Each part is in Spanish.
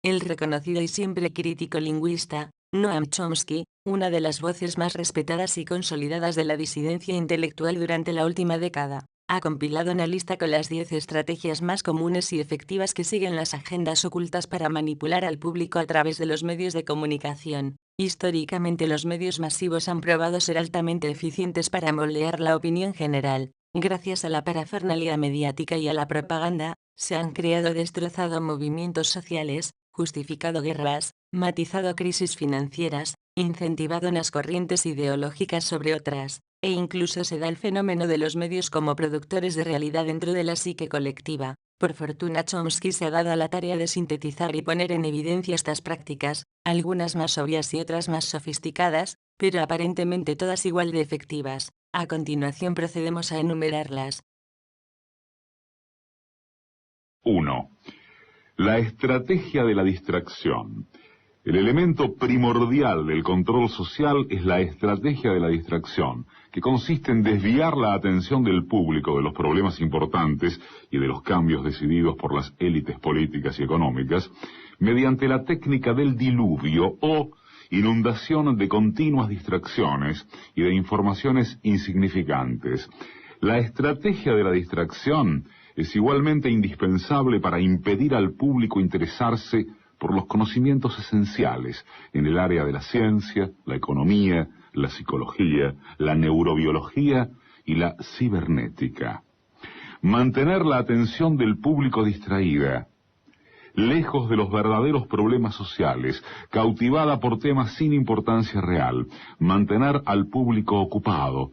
El reconocido y siempre crítico lingüista, Noam Chomsky, una de las voces más respetadas y consolidadas de la disidencia intelectual durante la última década, ha compilado una lista con las 10 estrategias más comunes y efectivas que siguen las agendas ocultas para manipular al público a través de los medios de comunicación. Históricamente los medios masivos han probado ser altamente eficientes para moldear la opinión general. Gracias a la parafernalia mediática y a la propaganda, se han creado destrozado movimientos sociales, justificado guerras, matizado crisis financieras, incentivado unas corrientes ideológicas sobre otras, e incluso se da el fenómeno de los medios como productores de realidad dentro de la psique colectiva. Por fortuna Chomsky se ha dado a la tarea de sintetizar y poner en evidencia estas prácticas, algunas más obvias y otras más sofisticadas, pero aparentemente todas igual de efectivas. A continuación procedemos a enumerarlas. 1. La estrategia de la distracción. El elemento primordial del control social es la estrategia de la distracción, que consiste en desviar la atención del público de los problemas importantes y de los cambios decididos por las élites políticas y económicas, mediante la técnica del diluvio o inundación de continuas distracciones y de informaciones insignificantes. La estrategia de la distracción es igualmente indispensable para impedir al público interesarse por los conocimientos esenciales en el área de la ciencia, la economía, la psicología, la neurobiología y la cibernética. Mantener la atención del público distraída, lejos de los verdaderos problemas sociales, cautivada por temas sin importancia real, mantener al público ocupado,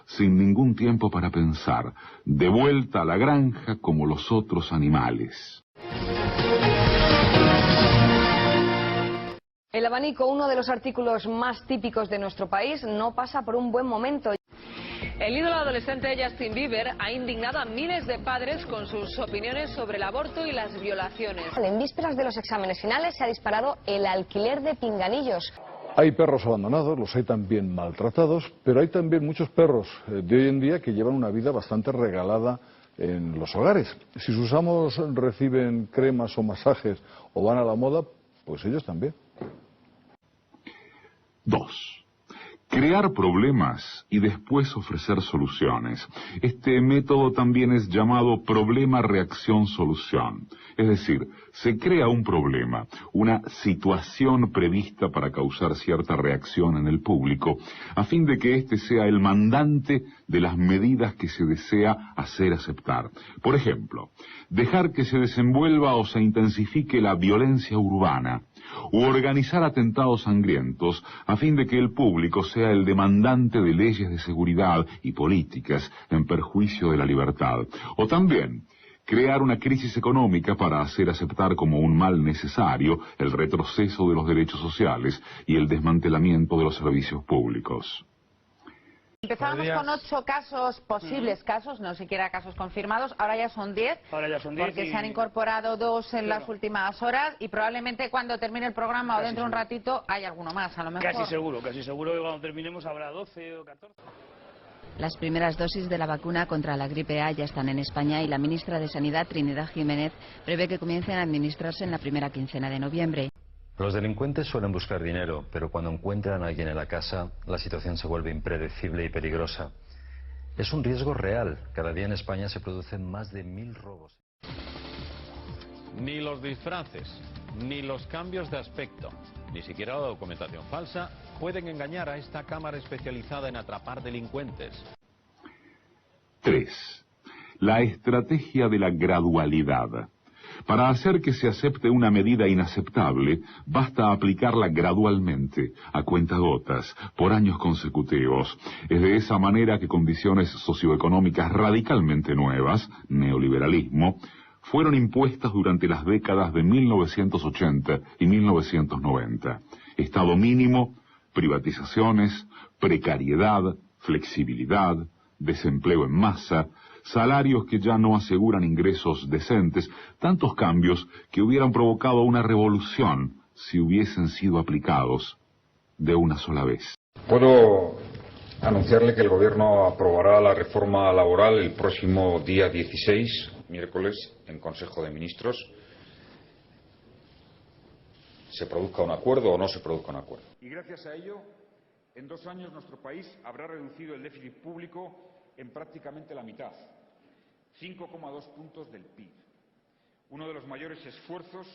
sin ningún tiempo para pensar, de vuelta a la granja como los otros animales. El abanico, uno de los artículos más típicos de nuestro país, no pasa por un buen momento. El ídolo adolescente Justin Bieber ha indignado a miles de padres con sus opiniones sobre el aborto y las violaciones. En vísperas de los exámenes finales se ha disparado el alquiler de pinganillos. Hay perros abandonados, los hay también maltratados, pero hay también muchos perros de hoy en día que llevan una vida bastante regalada en los hogares. Si sus amos reciben cremas o masajes o van a la moda, pues ellos también. 2. Crear problemas y después ofrecer soluciones. Este método también es llamado problema-reacción-solución. Es decir, se crea un problema, una situación prevista para causar cierta reacción en el público, a fin de que éste sea el mandante de las medidas que se desea hacer aceptar. Por ejemplo, dejar que se desenvuelva o se intensifique la violencia urbana, u organizar atentados sangrientos a fin de que el público sea el demandante de leyes de seguridad y políticas en perjuicio de la libertad. O también crear una crisis económica para hacer aceptar como un mal necesario el retroceso de los derechos sociales y el desmantelamiento de los servicios públicos. Empezábamos con 8 casos, posibles casos, no siquiera casos confirmados, ahora ya son 10, porque se han incorporado 2 en las últimas horas y probablemente cuando termine el programa o dentro de un ratito hay alguno más, a lo mejor. Casi seguro que cuando terminemos habrá 12 o 14. Las primeras dosis de la vacuna contra la gripe A ya están en España y la ministra de Sanidad, Trinidad Jiménez, prevé que comiencen a administrarse en la primera quincena de noviembre. Los delincuentes suelen buscar dinero, pero cuando encuentran a alguien en la casa, la situación se vuelve impredecible y peligrosa. Es un riesgo real. Cada día en España se producen más de 1000 robos. Ni los disfraces, ni los cambios de aspecto, ni siquiera la documentación falsa pueden engañar a esta cámara especializada en atrapar delincuentes. 3. La estrategia de la gradualidad. Para hacer que se acepte una medida inaceptable, basta aplicarla gradualmente, a cuentagotas, por años consecutivos. Es de esa manera que condiciones socioeconómicas radicalmente nuevas, neoliberalismo, fueron impuestas durante las décadas de 1980 y 1990. Estado mínimo, privatizaciones, precariedad, flexibilidad, desempleo en masa, salarios que ya no aseguran ingresos decentes, tantos cambios que hubieran provocado una revolución si hubiesen sido aplicados de una sola vez. Puedo anunciarle que el Gobierno aprobará la reforma laboral el próximo día 16, miércoles, en Consejo de Ministros, se produzca un acuerdo o no se produzca un acuerdo. Y gracias a ello, en 2 años nuestro país habrá reducido el déficit público en prácticamente la mitad, 5,2 puntos del PIB, uno de los mayores esfuerzos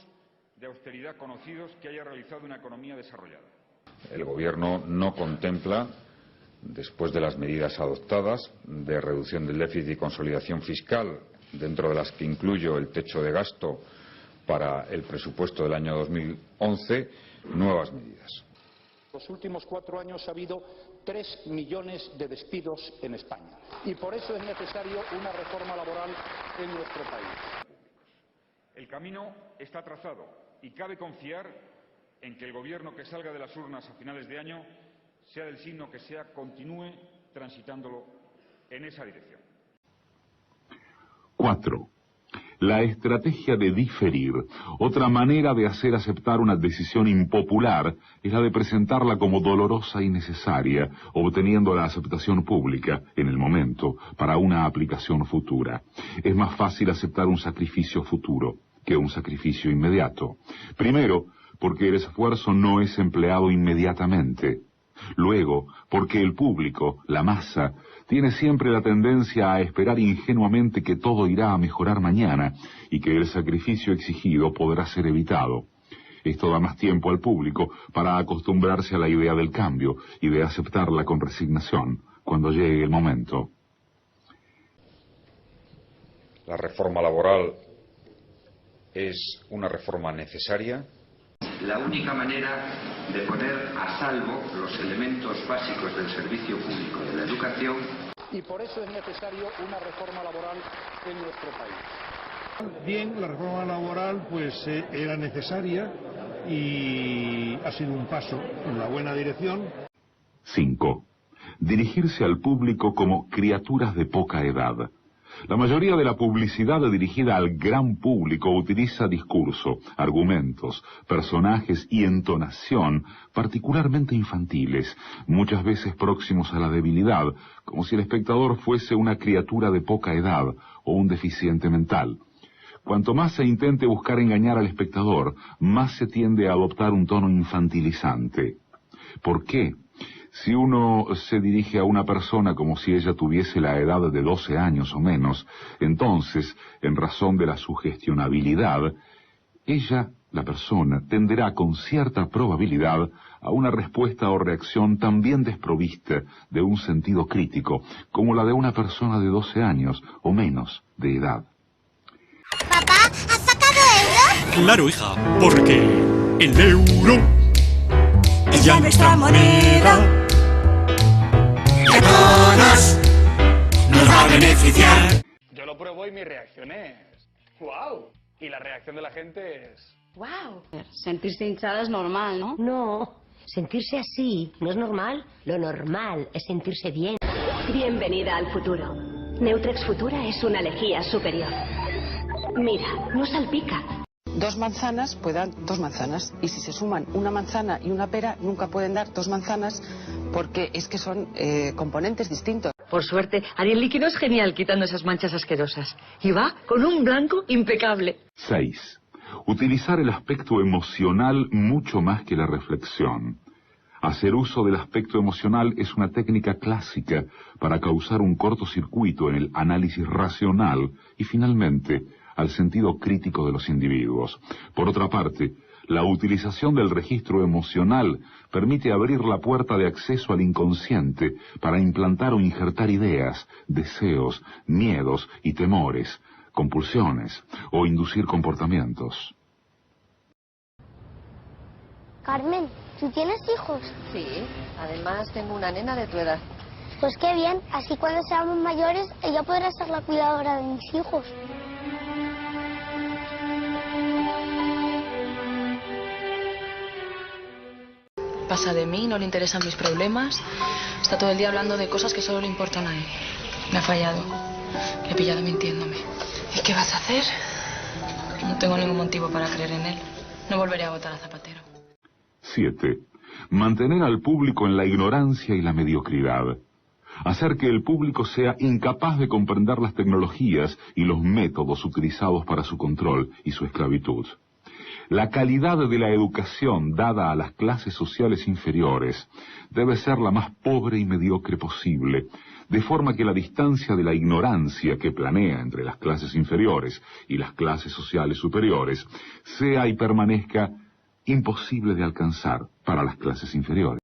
de austeridad conocidos que haya realizado una economía desarrollada. El Gobierno no contempla, después de las medidas adoptadas de reducción del déficit y consolidación fiscal, dentro de las que incluyo el techo de gasto para el presupuesto del año 2011, nuevas medidas. Los últimos 4 años ha habido 3 millones de despidos en España y por eso es necesario una reforma laboral en nuestro país. El camino está trazado y cabe confiar en que el Gobierno que salga de las urnas a finales de año, sea del signo que sea, continúe transitándolo en esa dirección. 4. La estrategia de diferir. Otra manera de hacer aceptar una decisión impopular es la de presentarla como dolorosa y necesaria, obteniendo la aceptación pública, en el momento, para una aplicación futura. Es más fácil aceptar un sacrificio futuro que un sacrificio inmediato. Primero, porque el esfuerzo no es empleado inmediatamente. Luego, porque el público, la masa, tiene siempre la tendencia a esperar ingenuamente que todo irá a mejorar mañana y que el sacrificio exigido podrá ser evitado. Esto da más tiempo al público para acostumbrarse a la idea del cambio y de aceptarla con resignación cuando llegue el momento. La reforma laboral es una reforma necesaria. La única manera de poner a salvo los elementos básicos del servicio público de la educación. Y por eso es necesario una reforma laboral en nuestro país. Bien, la reforma laboral pues era necesaria y ha sido un paso en la buena dirección. 5. Dirigirse al público como criaturas de poca edad. La mayoría de la publicidad dirigida al gran público utiliza discurso, argumentos, personajes y entonación particularmente infantiles, muchas veces próximos a la debilidad, como si el espectador fuese una criatura de poca edad o un deficiente mental. Cuanto más se intente buscar engañar al espectador, más se tiende a adoptar un tono infantilizante. ¿Por qué? Si uno se dirige a una persona como si ella tuviese la edad de 12 años o menos, entonces, en razón de la sugestionabilidad, ella, la persona, tenderá con cierta probabilidad a una respuesta o reacción también desprovista de un sentido crítico, como la de una persona de 12 años o menos de edad. ¿Papá, has sacado euros? Claro, hija, porque el euro es ya nuestra moneda. A todos nos va a beneficiar. Yo lo pruebo y mi reacción es ¡wow! Y la reacción de la gente es ¡wow! Sentirse hinchada es normal, ¿no? No, sentirse así no es normal. Lo normal es sentirse bien. Bienvenida al futuro. Neutrex Futura es una lejía superior. Mira, no salpica. 2 manzanas pueden dar 2 manzanas. Y si se suman una manzana y una pera, nunca pueden dar 2 manzanas porque es que son componentes distintos. Por suerte, Ariel Líquido es genial quitando esas manchas asquerosas. Y va con un blanco impecable. 6. Utilizar el aspecto emocional mucho más que la reflexión. Hacer uso del aspecto emocional es una técnica clásica para causar un cortocircuito en el análisis racional y finalmente al sentido crítico de los individuos. Por otra parte, la utilización del registro emocional permite abrir la puerta de acceso al inconsciente para implantar o injertar ideas, deseos, miedos y temores, compulsiones o inducir comportamientos. Carmen, ¿tú tienes hijos? Sí, además tengo una nena de tu edad. Pues qué bien, así cuando seamos mayores ella podrá ser la cuidadora de mis hijos. Pasa de mí, no le interesan mis problemas. Está todo el día hablando de cosas que solo le importan a él. Me ha fallado. Le he pillado mintiéndome. ¿Y qué vas a hacer? No tengo ningún motivo para creer en él. No volveré a votar a Zapatero. 7. Mantener al público en la ignorancia y la mediocridad. Hacer que el público sea incapaz de comprender las tecnologías y los métodos utilizados para su control y su esclavitud. La calidad de la educación dada a las clases sociales inferiores debe ser la más pobre y mediocre posible, de forma que la distancia de la ignorancia que planea entre las clases inferiores y las clases sociales superiores sea y permanezca imposible de alcanzar para las clases inferiores.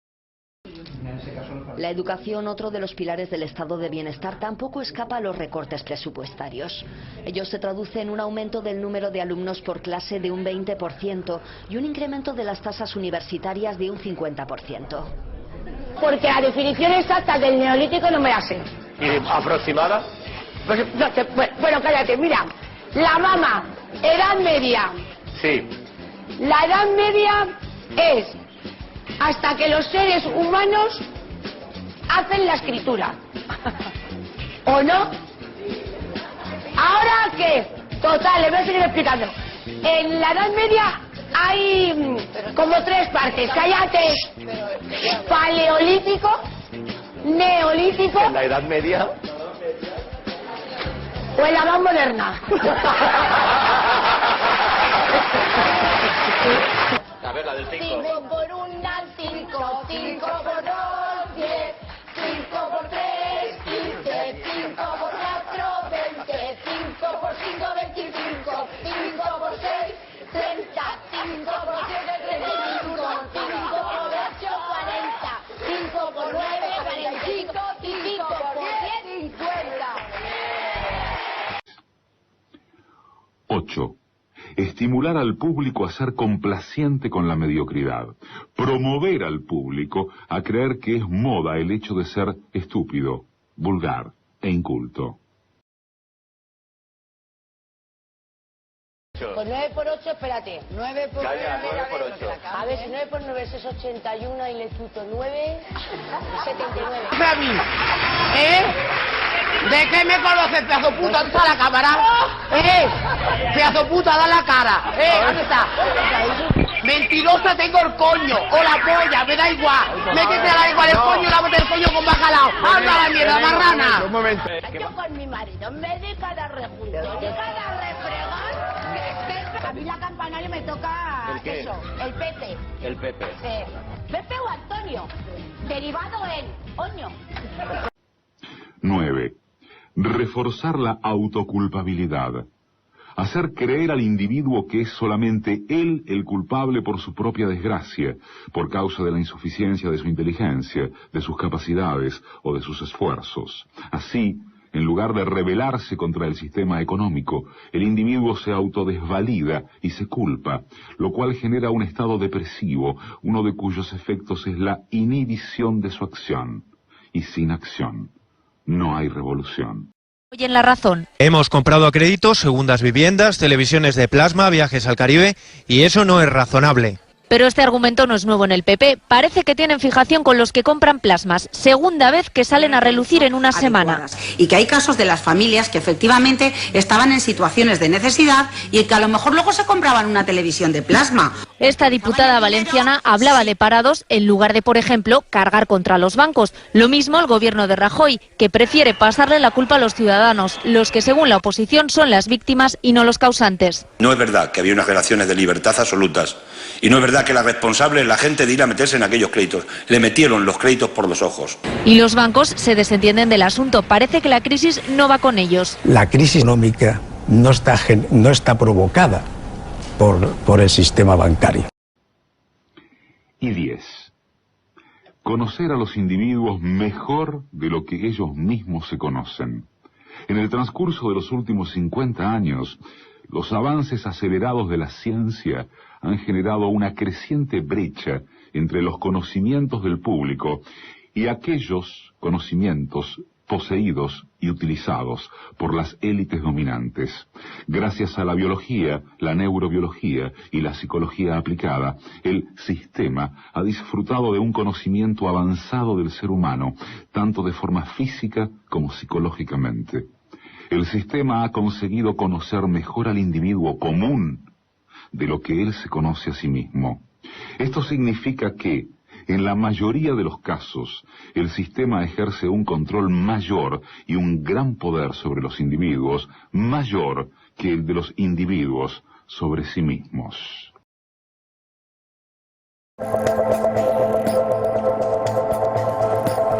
La educación, otro de los pilares del estado de bienestar, tampoco escapa a los recortes presupuestarios. Ello se traduce en un aumento del número de alumnos por clase de un 20% y un incremento de las tasas universitarias de un 50%. Porque la definición exacta del neolítico no me la sé. ¿Y aproximada? Pues, bueno, cállate, mira. La mama, edad media. Sí. La edad media es hasta que los seres humanos hacen la escritura. ¿O no? ¿Ahora qué? Total, le voy a seguir explicando. En la Edad Media hay como tres partes. Cállate. Paleolítico, neolítico. ¿En la Edad Media? O en la más moderna. A ver, la del 5. 5 por 1, 5, 5 por 2, 10, 5 por 3, 15, 5 por 4, 20, 5 por 5, 25, 5 por 6, 30, 5 por 7, 35, 5 por 8, 40, 5 por 9, 45, 5 por 10, 50. 8. Estimular al público a ser complaciente con la mediocridad. Promover al público a creer que es moda el hecho de ser estúpido, vulgar e inculto. Pues 9 por 8, espérate. 9 por 9. 9 por 8. A ver, si 9 por 9 es 81 y le chuto 9, 79. A mí, ¿de qué me conoces, pedazo puta? ¿Dónde está la cámara? Pedazo puta, da la cara. ¿Dónde está? Mentirosa tengo el coño, o la polla, me da igual. Métete a la igual el coño, lávate el coño con bacalao. ¡Anda la mierda, marrana! Un momento. Yo con mi marido me dedican a rejuntar, me dedican a refregar. A mí la campanaria me toca ¿El qué? eso, el Pepe. El Pepe. Pepe o Antonio, derivado en oño. 9. Reforzar la autoculpabilidad. Hacer creer al individuo que es solamente él el culpable por su propia desgracia, por causa de la insuficiencia de su inteligencia, de sus capacidades o de sus esfuerzos. Así, en lugar de rebelarse contra el sistema económico, el individuo se autodesvalida y se culpa, lo cual genera un estado depresivo, uno de cuyos efectos es la inhibición de su acción. Y sin acción no hay revolución. Hoy en La Razón. Hemos comprado a crédito segundas viviendas, televisiones de plasma, viajes al Caribe, y eso no es razonable. Pero este argumento no es nuevo en el PP. Parece que tienen fijación con los que compran plasmas. Segunda vez que salen a relucir en una semana. Y que hay casos de las familias que efectivamente estaban en situaciones de necesidad y que a lo mejor luego se compraban una televisión de plasma. Esta diputada valenciana hablaba de parados en lugar de, por ejemplo, cargar contra los bancos. Lo mismo el gobierno de Rajoy, que prefiere pasarle la culpa a los ciudadanos, los que según la oposición son las víctimas y no los causantes. No es verdad que había unas relaciones de libertad absolutas. Y no es verdad que la responsable es la gente de ir a meterse en aquellos créditos. Le metieron los créditos por los ojos. Y los bancos se desentienden del asunto. Parece que la crisis no va con ellos. La crisis económica no está provocada por el sistema bancario. Y 10. Conocer a los individuos mejor de lo que ellos mismos se conocen. En el transcurso de los últimos 50 años, los avances acelerados de la ciencia han generado una creciente brecha entre los conocimientos del público y aquellos conocimientos poseídos y utilizados por las élites dominantes. Gracias a la biología, la neurobiología y la psicología aplicada, el sistema ha disfrutado de un conocimiento avanzado del ser humano, tanto de forma física como psicológicamente. El sistema ha conseguido conocer mejor al individuo común de lo que él se conoce a sí mismo. Esto significa que, en la mayoría de los casos, el sistema ejerce un control mayor y un gran poder sobre los individuos, mayor que el de los individuos sobre sí mismos.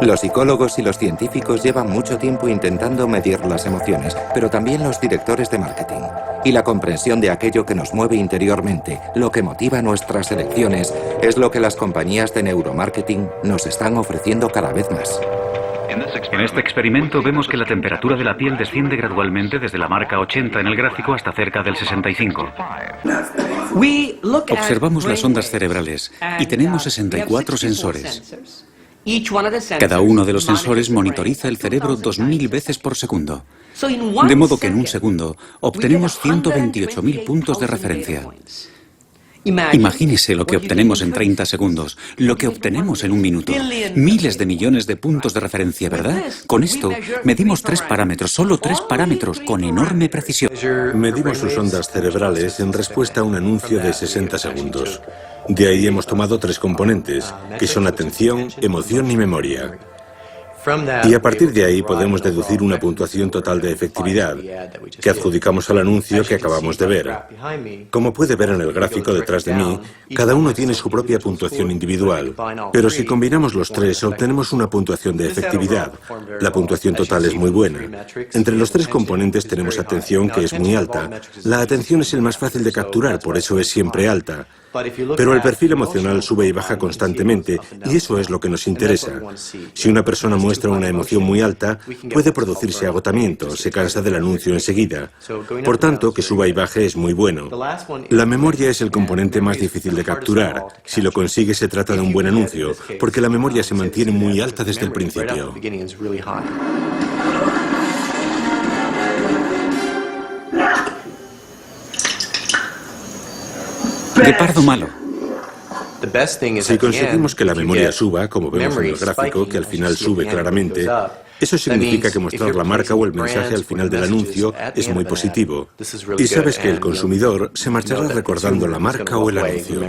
Los psicólogos y los científicos llevan mucho tiempo intentando medir las emociones, pero también los directores de marketing. Y la comprensión de aquello que nos mueve interiormente, lo que motiva nuestras elecciones, es lo que las compañías de neuromarketing nos están ofreciendo cada vez más. En este experimento vemos que la temperatura de la piel desciende gradualmente desde la marca 80 en el gráfico hasta cerca del 65. Observamos las ondas cerebrales y tenemos 64 sensores. Cada uno de los sensores monitoriza el cerebro 2000 veces por segundo. De modo que en un segundo obtenemos 128.000 puntos de referencia. Imagínese lo que obtenemos en 30 segundos, lo que obtenemos en un minuto. Miles de millones de puntos de referencia, ¿verdad? Con esto medimos 3 parámetros, solo 3 parámetros, con enorme precisión. Medimos sus ondas cerebrales en respuesta a un anuncio de 60 segundos. De ahí hemos tomado 3 componentes, que son atención, emoción y memoria. Y a partir de ahí podemos deducir una puntuación total de efectividad, que adjudicamos al anuncio que acabamos de ver. Como puede ver en el gráfico detrás de mí, cada uno tiene su propia puntuación individual, pero si combinamos los 3 obtenemos una puntuación de efectividad. La puntuación total es muy buena. Entre los 3 componentes tenemos atención, que es muy alta. La atención es el más fácil de capturar, por eso es siempre alta. Pero el perfil emocional sube y baja constantemente, y eso es lo que nos interesa. Si una persona muestra una emoción muy alta, puede producirse agotamiento, se cansa del anuncio enseguida. Por tanto, que suba y baje es muy bueno. La memoria es el componente más difícil de capturar. Si lo consigue, se trata de un buen anuncio, porque la memoria se mantiene muy alta desde el principio. De pardo malo. Si conseguimos que la memoria suba, como vemos en el gráfico, que al final sube claramente, eso significa que mostrar la marca o el mensaje al final del anuncio es muy positivo. Y sabes que el consumidor se marchará recordando la marca o el anuncio.